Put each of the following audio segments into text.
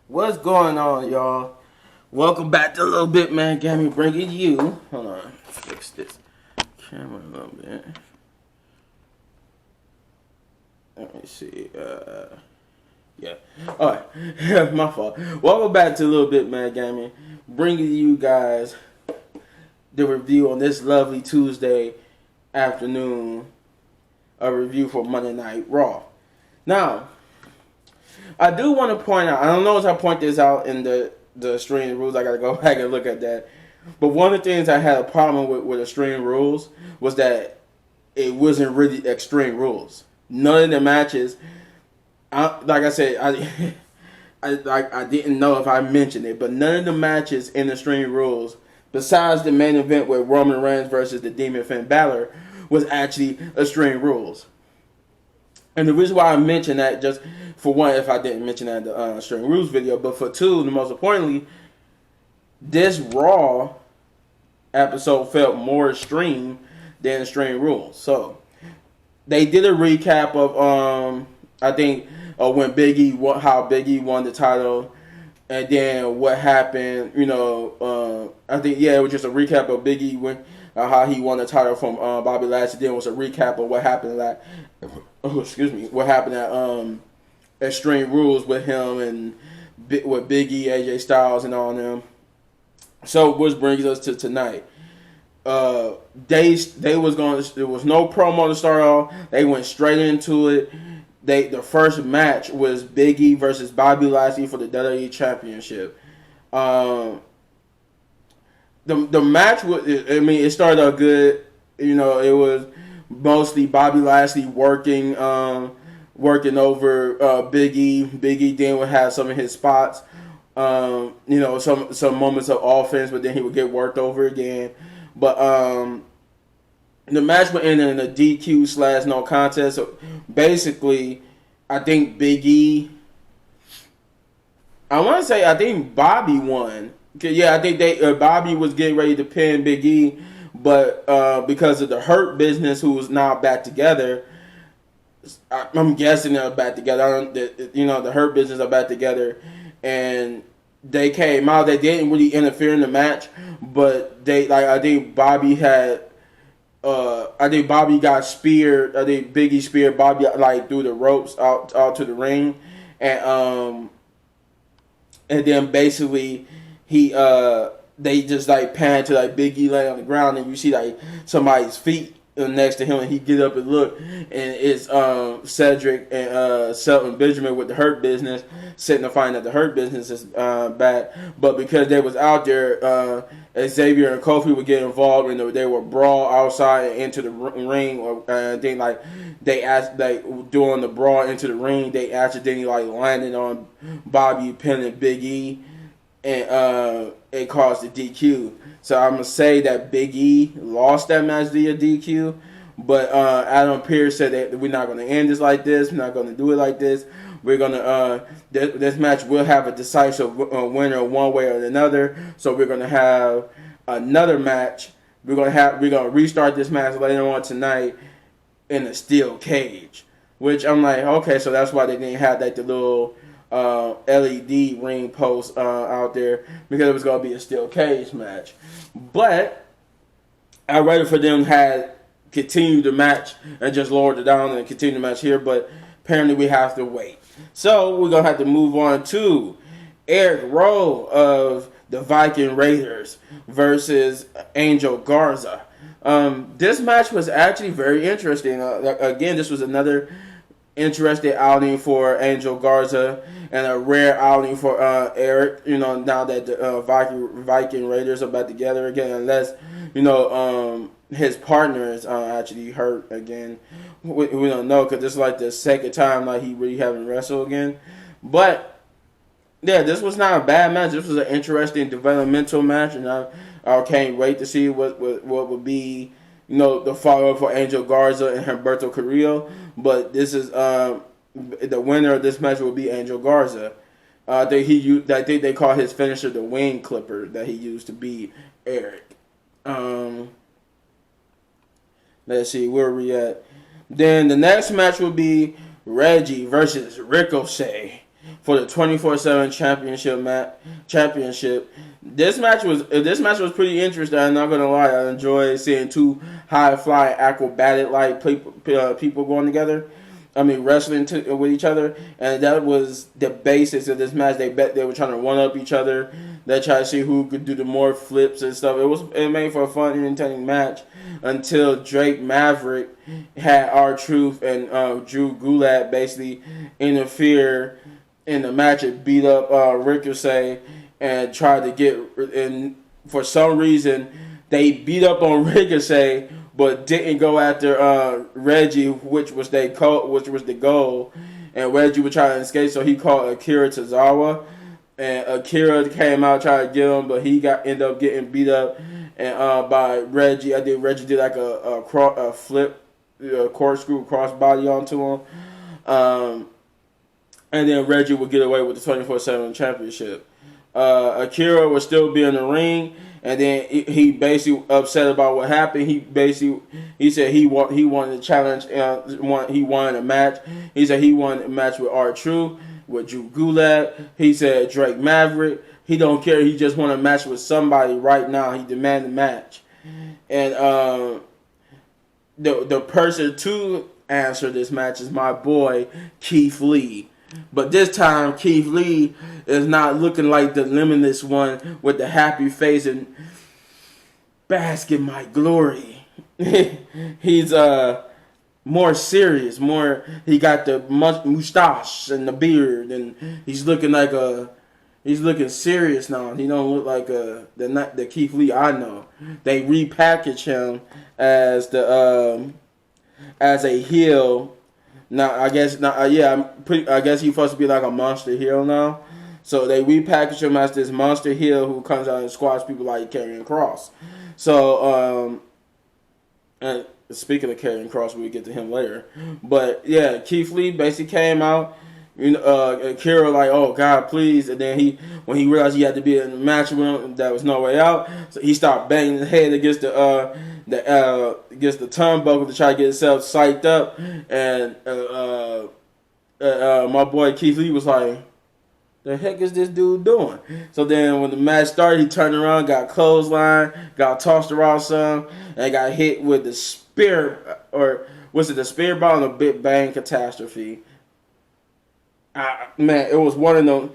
What's going on, y'all? Welcome back to LilBigMan Gaming, bringing you. Hold on, fix this camera a little bit. Let me see. Yeah. All right, my fault. Welcome back to LilBigMan Gaming, bringing you guys the review on this lovely Tuesday afternoon. A review for Monday Night Raw. Now, I do want to point out, I don't know if I point this out in the stream rules, I got to go back and look at that. But one of the things I had a problem with extreme rules was that it wasn't really extreme rules. None of the matches, like I said, I didn't know if I mentioned it, but none of the matches in the extreme rules, besides the main event with Roman Reigns versus the Demon Finn Balor, was actually extreme rules. And the reason why I mentioned that, just for one, if I didn't mention that in the Extreme Rules video, but for two, the most importantly, this Raw episode felt more extreme than Extreme Rules. So they did a recap of I think when how Big E won the title, and then what happened. I think it was just a recap of Big E how he won the title from Bobby Lashley. Then was a recap of what happened what happened at Extreme Rules with him and with Big E, AJ Styles, and all them. So, which brings us to tonight. There was no promo to start off. They went straight into it. The first match was Big E versus Bobby Lashley for the WWE Championship. The match it started out good. It was mostly Bobby Lashley working over Big E. Big E then would have some of his spots, some moments of offense, but then he would get worked over again. But the match would end in a DQ / no contest. So basically, I think Big E. I think Bobby won. Yeah, I think Bobby was getting ready to pin Big E, but because of the Hurt Business, who is now back together, I'm guessing they're back together. The Hurt Business are back together, and they came out. They didn't really interfere in the match, but I think Bobby got speared. I think Biggie speared Bobby through the ropes out to the ring, and then basically they just pan to Big E laying on the ground, and you see somebody's feet next to him, and he get up and look, and it's Cedric and Shelton Benjamin with the Hurt Business signifying that the Hurt Business is back. But because they was out there, Xavier and Kofi would get involved, and they would brawl outside and into the ring, or then during the brawl into the ring, they accidentally landed on Bobby pinning Big E, and it caused the DQ. So I'm gonna say that Big E lost that match via DQ, but Adam Pearce said that we're not gonna end this like this. We're not gonna do it like this. We're gonna this match will have a decisive winner one way or another. So we're gonna have another match. We're gonna restart this match later on tonight in a steel cage. Which I'm like, okay, so that's why they didn't have the little LED ring post out there, because it was going to be a steel cage match. But I'd rather for them had continued the match and just lowered it down and continue the match here, but apparently we have to wait. So we're going to have to move on to Eric Rowe of the Viking Raiders versus Angel Garza. This match was actually very interesting. Again, this was another interesting outing for Angel Garza and a rare outing for Eric. Now that the Viking Raiders are back together again, unless his partner is actually hurt again. We don't know, because this is the second time he really haven't wrestled again. But yeah, this was not a bad match. This was an interesting developmental match, and I can't wait to see what would be the follow-up for Angel Garza and Humberto Carrillo. But this is the winner of this match will be Angel Garza. I think they call his finisher the wing clipper that he used to beat Eric. Let's see where we at. Then the next match will be Reggie versus Ricochet for the 24/7 championship. This match was pretty interesting. I'm not gonna lie. I enjoyed seeing two high flying acrobatic like people going together. I mean, wrestling with each other, and that was the basis of this match. They were trying to one up each other. They tried to see who could do the more flips and stuff. It made for a fun, entertaining match until Drake Maverick had R-Truth and Drew Gulak basically interfere in the match and beat up Ricochet and tried to get. And for some reason, they beat up on Ricochet, but didn't go after Reggie, which was the goal. And Reggie was trying to escape, so he called Akira Tozawa. And Akira came out trying to get him, but he ended up getting beat up and by Reggie. Reggie did like a flip, corkscrew crossbody onto him. And then Reggie would get away with the 24/7 championship. Akira would still be in the ring. And then he basically upset about what happened. He said he wanted to challenge. He wanted a match. He said he wanted a match with R-Truth, with Drew Gulak. He said Drake Maverick. He don't care. He just want a match with somebody right now. He demanded a match. And the person to answer this match is my boy Keith Lee. But this time, Keith Lee is not looking like the limitless one with the happy face and bask in my glory. He's more serious. He got the mustache and the beard, and he's looking serious now. He don't look like the Keith Lee I know. They repackaged him as a heel. Now I guess I guess he's supposed to be like a monster heel now. So they repackaged him as this monster heel who comes out and squash people like Karrion Kross. So and speaking of Karrion Kross, we'll get to him later. But yeah, Keith Lee basically came out. Akira like, oh God, please. And then when he realized he had to be in the match with him, there was no way out. So he started banging his head against against the turnbuckle to try to get himself psyched up. And my boy Keith Lee was like, the heck is this dude doing? So then when the match started, he turned around, got clothesline, got tossed around some, and got hit with the spear, or was it the spear bomb or Big Bang Catastrophe? Man, it was one of them.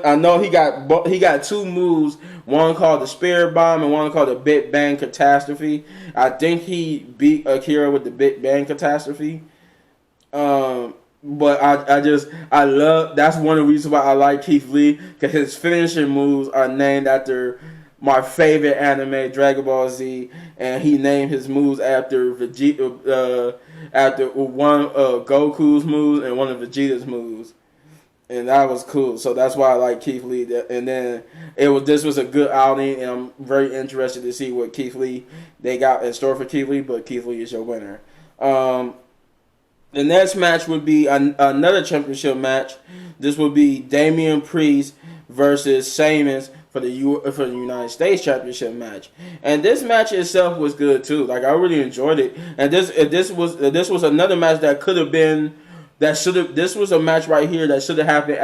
I know he got two moves. One called the Spear Bomb and one called the Big Bang Catastrophe. I think he beat Akira with the Big Bang Catastrophe. But I love. That's one of the reasons why I like Keith Lee, because his finishing moves are named after my favorite anime, Dragon Ball Z, and he named his moves after Vegeta, after one Goku's moves and one of Vegeta's moves. And that was cool. So that's why I like Keith Lee. And then this was a good outing, and I'm very interested to see what Keith Lee they got in store for Keith Lee. But Keith Lee is your winner. The next match would be another championship match. This would be Damian Priest versus Sheamus for the United States Championship match. And this match itself was good too. Like, I really enjoyed it. And this was another match that could have been. This was a match right here that should have happened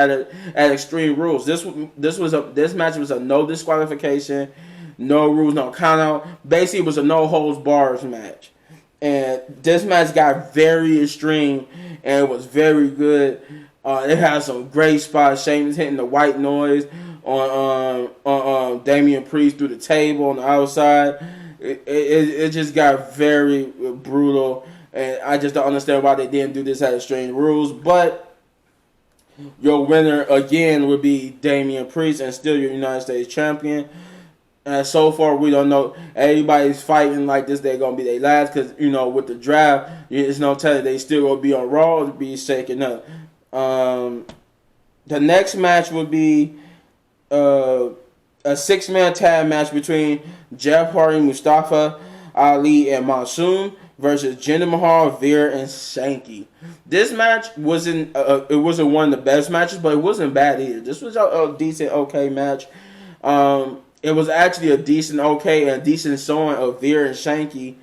at Extreme Rules. This match was a no disqualification, no rules, no count out. Basically, it was a no holds bars match. And this match got very extreme, and it was very good. It had some great spots. Sheamus hitting the white noise on Damian Priest through the table on the outside. It just got very brutal. And I just don't understand why they didn't do this at Extreme Rules. But your winner, again, would be Damian Priest and still your United States champion. And so far, we don't know. Everybody's fighting like this. They're going to be their last. Because, with the draft, it's no telling they still going to be on Raw to be shaken up. The next match would be a 6-man tag match between Jeff Hardy, Mustafa Ali, and Monsoon versus Jinder Mahal, Veer, and Shanky. This match wasn't one of the best matches, but it wasn't bad either. This was a decent, okay match. It was actually a decent, okay, and decent showing of Veer and Shanky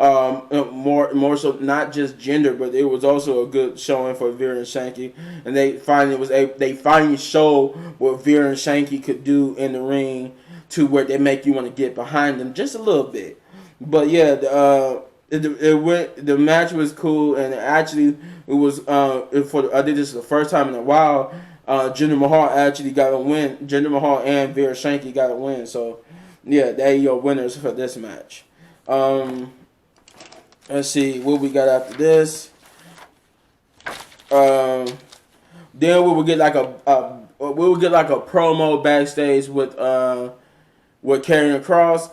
more so not just gender, but it was also a good showing for Veer and Shanky, and they finally showed what Veer and Shanky could do in the ring to where they make you want to get behind them just a little bit. But yeah, the match was cool, and actually it was I think this is the first time in a while Jinder Mahal actually got a win. Jinder Mahal and Veer Shanky got a win. So yeah, they your winners for this match. Let's see what we got after this. Then we will get like a promo backstage with Karrion Kross,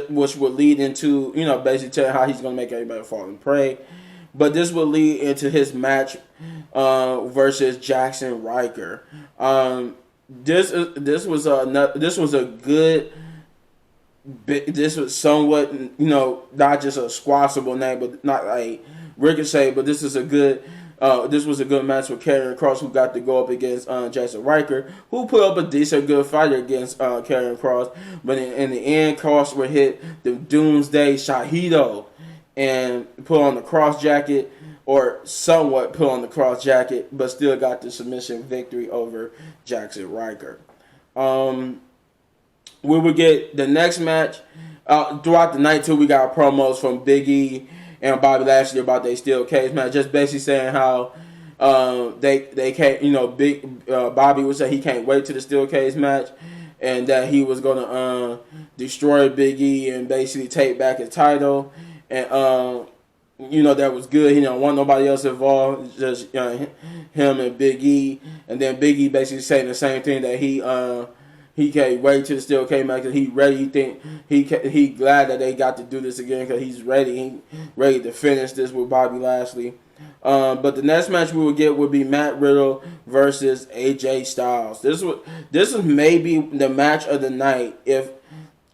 which would lead into basically telling how he's gonna make everybody fall and pray. But this will lead into his match versus Jackson Riker. This was somewhat not just a squashable name, but not like Ricochet. But this was a good match with Karrion Kross, who got to go up against Jackson Riker, who put up a decent good fight against Karrion Kross. But in the end, Kross would hit the Doomsday Shahido and put on the cross jacket, or somewhat put on the cross jacket, but still got the submission victory over Jackson Riker. We would get the next match throughout the night too. We got promos from Big E and Bobby Lashley about their steel cage match, just basically saying how they can't. Bobby would say he can't wait to the steel cage match, and that he was gonna destroy Big E and basically take back his title. And that was good. He didn't want nobody else involved, just him and Big E. And then Big E basically saying the same thing, that he can't wait till the steel cage match. He ready. He think he glad that they got to do this again, because he's ready. He ready to finish this with Bobby Lashley. But the next match we would get would be Matt Riddle versus AJ Styles. This is maybe the match of the night, if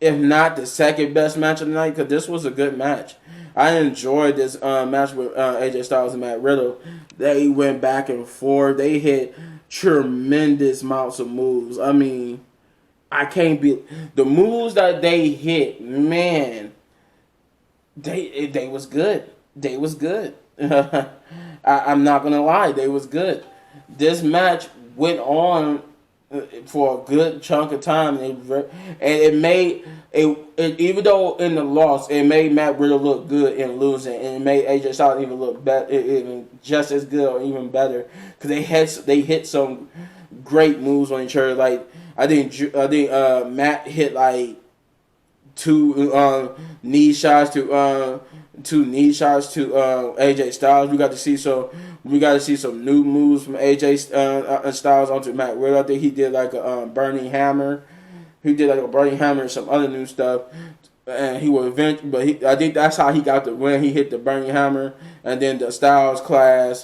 not the second best match of the night, because this was a good match. I enjoyed this match with AJ Styles and Matt Riddle. They went back and forth. They hit tremendous amounts of moves. I mean, I can't be the moves that they hit. Man, they was good. They was good. I'm not gonna lie, they was good. This match went on for a good chunk of time, and it made even though in the loss, it made Matt Riddle look good in losing, and it made AJ Styles even look better, even just as good or even better, because they hit some great moves on each other. Like I think Matt hit like two knee shots to AJ Styles. We got to see some new moves from AJ Styles onto Matt Riddle. I think he did like a burning hammer. He did like a burning hammer and some other new stuff. And he would eventually, I think that's how he got the win. He hit the burning hammer, and then the Styles Clash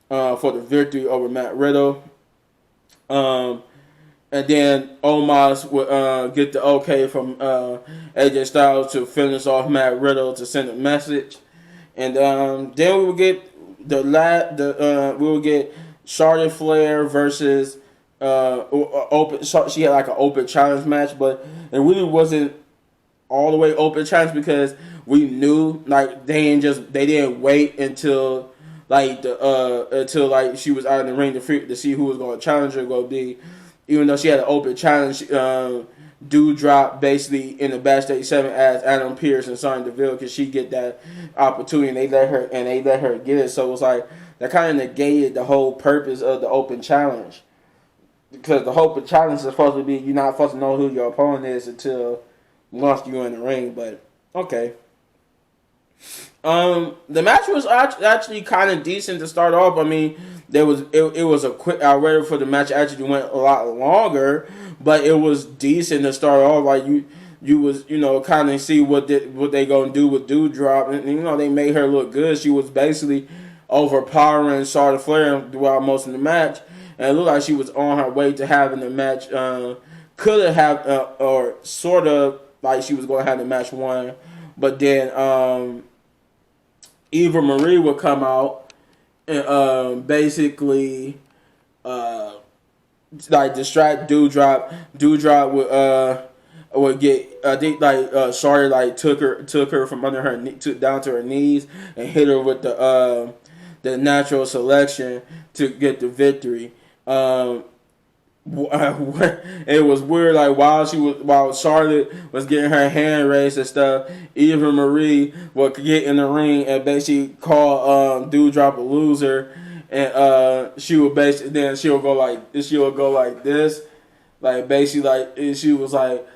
for the victory over Matt Riddle. And then Omos would get the okay from AJ Styles to finish off Matt Riddle to send a message, and then we would get we would get Charlotte Flair versus open. She had like an open challenge match, but it really wasn't all the way open challenge, because we knew like they didn't wait until like she was out in the ring to see who was going to challenge her. Go be. Even though she had an open challenge, Doudrop basically in the backstage 7 asked Adam Pearce and Sonya Deville, could she get that opportunity, and they let her get it. So it was like that kind of negated the whole purpose of the open challenge, because the open challenge is supposed to be you're not supposed to know who your opponent is until once you're in the ring. But okay. The match was actually kind of decent to start off. I mean, it was a quick. I read for the match actually went a lot longer, but it was decent to start off. Like you was kind of see what they gonna do with Doudrop, and they made her look good. She was basically overpowering Charlotte Flair throughout most of the match, and it looked like she was on her way to having the match. Could have or sort of like she was going to have the match won, but then Eva Marie would come out and basically like distract Doudrop. Doudrop would get. I think like Charlotte like took her from under her down to her knees and hit her with the natural selection to get the victory. It was weird. Like while Charlotte was getting her hand raised and stuff, Eva Marie would get in the ring and basically call Doudrop a loser, and she would basically then she'll go like this, like basically like she was like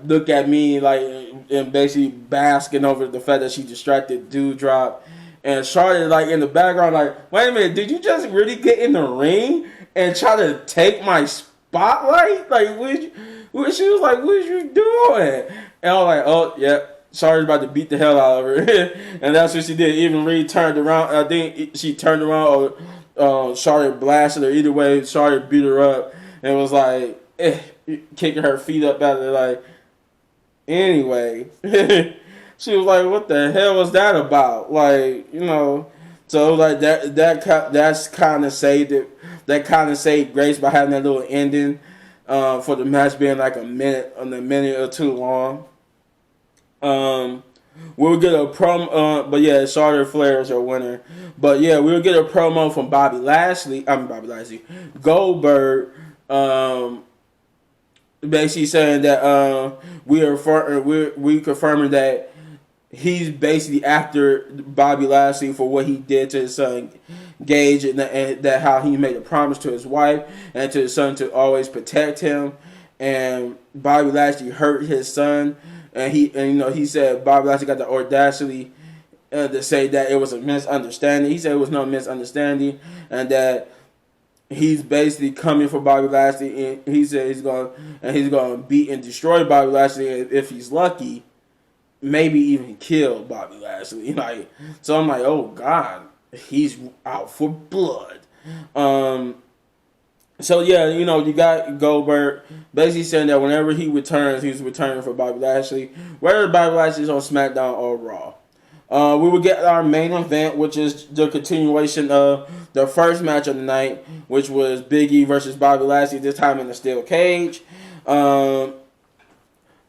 look at me like and basically basking over the fact that she distracted Doudrop. And Charlotte, like, in the background, like, wait a minute, did you just really get in the ring and try to take my spotlight? Like, she was like, what you doing? And I was like, oh, yeah, Charlotte's about to beat the hell out of her. And that's what she did. Even Reed turned around. I think she turned around or Charlotte blasted her. Either way, Charlotte beat her up and was like, kicking her feet up out of there. Like, anyway. She was like, "What the hell was that about?" Like, so like that's kind of saved it. That kind of saved Grace by having that little ending for the match being like a minute or two long. We'll get a promo, but yeah, Charlotte Flair is her winner. But yeah, we'll get a promo from Bobby Lashley, Goldberg. Basically saying that we confirming that he's basically after Bobby Lashley for what he did to his son Gage, and that how he made a promise to his wife and to his son to always protect him. And Bobby Lashley hurt his son, and he said Bobby Lashley got the audacity to say that it was a misunderstanding. He said it was no misunderstanding, and that he's basically coming for Bobby Lashley. And he said he's going to beat and destroy Bobby Lashley if he's lucky. Maybe even kill Bobby Lashley. Like, so I'm like, oh God, he's out for blood. So yeah, you got Goldberg basically saying that whenever he returns, he's returning for Bobby Lashley, whether Bobby Lashley's on SmackDown or Raw. We will get our main event, which is the continuation of the first match of the night, which was Big E versus Bobby Lashley, this time in the steel cage.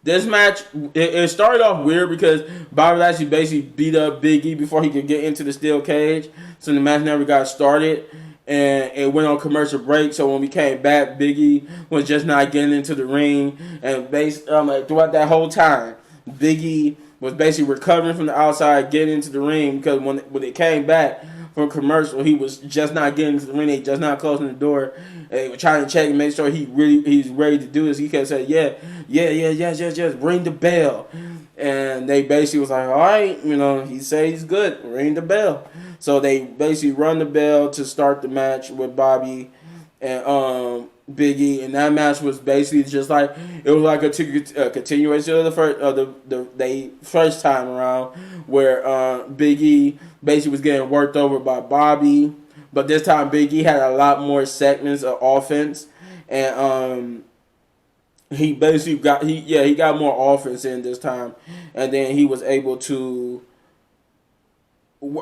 This match, it started off weird because Bobby Lashley basically beat up Big E before he could get into the steel cage. So the match never got started. And it went on commercial break. So when we came back, Big E was just not getting into the ring. And throughout that whole time, Big E was basically recovering from the outside, getting into the ring. Because when it came back from commercial, he was just not getting into the ring. They just not closing the door. They were trying to check and make sure he's ready to do this. He kept saying, yes, ring the bell. And they basically was like, all right, he said he's good, ring the bell. So they basically run the bell to start the match with Bobby and Big E, and that match was basically just like it was like a continuation of the first time around, where Big E basically was getting worked over by Bobby, but this time Big E had a lot more segments of offense, and he basically got more offense in this time, and then he was able to.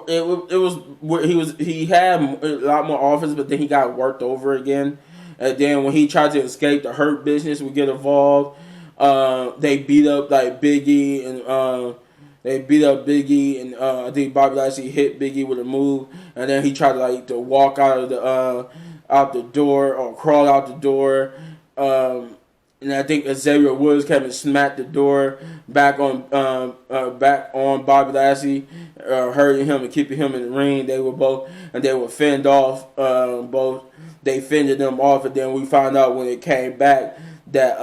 He had a lot more offense, but then he got worked over again. And then when he tried to escape, the Hurt Business would get involved. They beat up Big E, and I think Bobby Lashley hit Big E with a move, and then he tried to walk out the door or crawl out the door. And I think Xavier Woods came and smacked the door back on Bobby Lashley, hurting him and keeping him in the ring. They were fended off. Both they fended them off, and then we found out when it came back that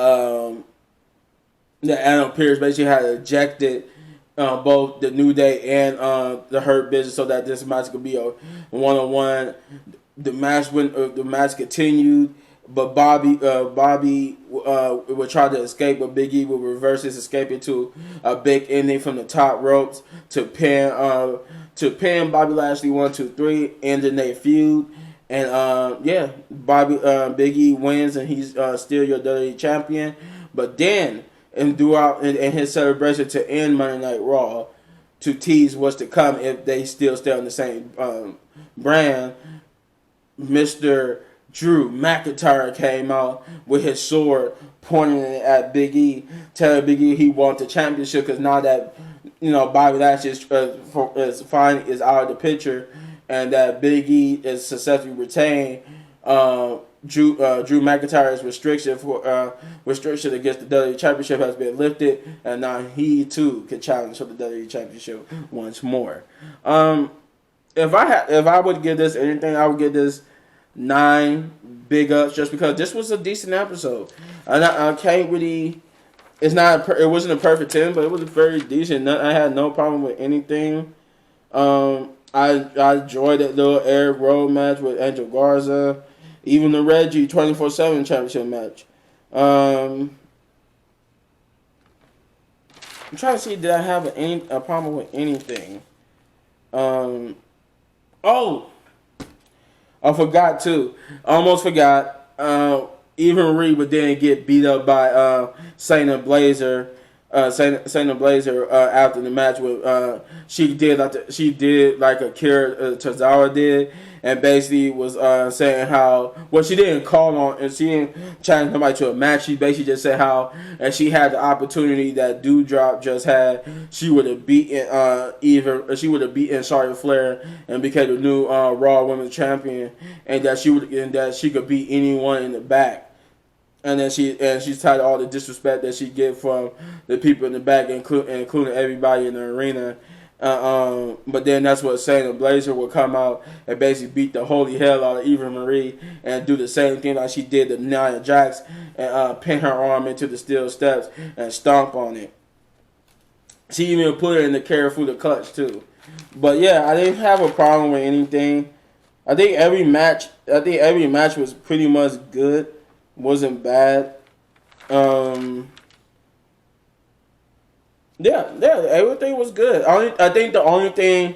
Adam Pearce basically had ejected both the New Day and the Hurt Business, so that this match could be a 1-on-1. The match continued. But Bobby would try to escape, but Big E would reverse his escape into a big ending from the top ropes to pin Bobby Lashley 1, 2, 3, ending their feud. And Big E wins, and he's still your WWE champion. But then, in his celebration to end Monday Night Raw, to tease what's to come if they still stay on the same brand, Mr. Drew McIntyre came out with his sword pointing it at Big E, telling Big E he wants the championship because now that Bobby Lashley is out of the picture and that Big E is successfully retained. Drew McIntyre's restriction against the WWE Championship has been lifted, and now he too can challenge for the WWE Championship once more. If I would give this anything, I would give this 9 big ups, just because this was a decent episode. I can't really. It wasn't a perfect 10, but it was very decent. I had no problem with anything. I enjoyed that little Eric Rowe match with Angel Garza. Even the Reggie 24/7 championship match. I'm trying to see, did I have a problem with anything? I forgot too. Almost forgot. Even Reba didn't get beat up by Shayna Blazer. Shayna Blazer after the match with she did like Akira Tozawa did, and basically was saying how she didn't call on and she didn't challenge somebody to a match. She basically just said how and she had the opportunity that Doudrop just had, she would have beaten Charlotte Flair and became the new Raw Women's Champion, and that she could beat anyone in the back. And then she's tired of all the disrespect that she get from the people in the back, including everybody in the arena. But then that's what Shayna Blazer would come out and basically beat the holy hell out of Eva Marie and do the same thing like she did to Nia Jax and pin her arm into the steel steps and stomp on it. She even put her in the Karafuda clutch too. But yeah, I didn't have a problem with anything. I think every match was pretty much good. Wasn't bad. Yeah, everything was good. I think the only thing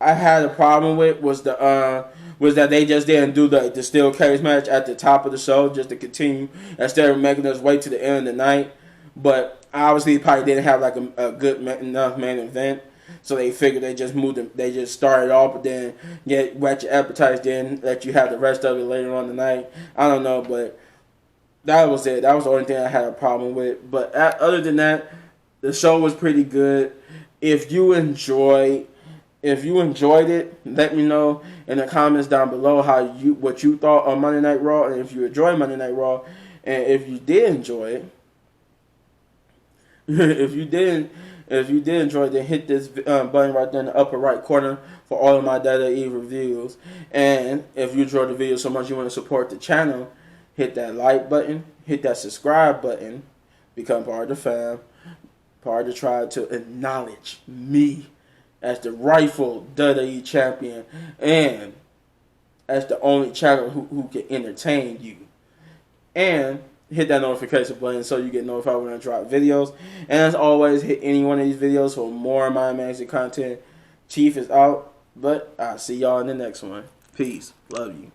I had a problem with was that they just didn't do the steel cage match at the top of the show just to continue instead of making us wait to the end of the night. But obviously, probably didn't have like a good enough main event, so they figured they just moved them. They just started off, but then whet your appetite, then let you have the rest of it later on the night. I don't know, but that was it. That was the only thing I had a problem with. But other than that, the show was pretty good. If you enjoyed it, let me know in the comments down below what you thought on Monday Night Raw, and if you enjoyed Monday Night Raw, and if you did enjoy it, if you did enjoy it, then hit this button right there in the upper right corner for all of my WWE reviews. And if you enjoyed the video so much you want to support the channel, hit that like button, hit that subscribe button, become part of the fam, part of the tribe to acknowledge me as the rightful WWE champion and as the only channel who can entertain you. And hit that notification button so you get notified when I drop videos. And as always, hit any one of these videos for more of my amazing content. Chief is out, but I'll see y'all in the next one. Peace. Love you.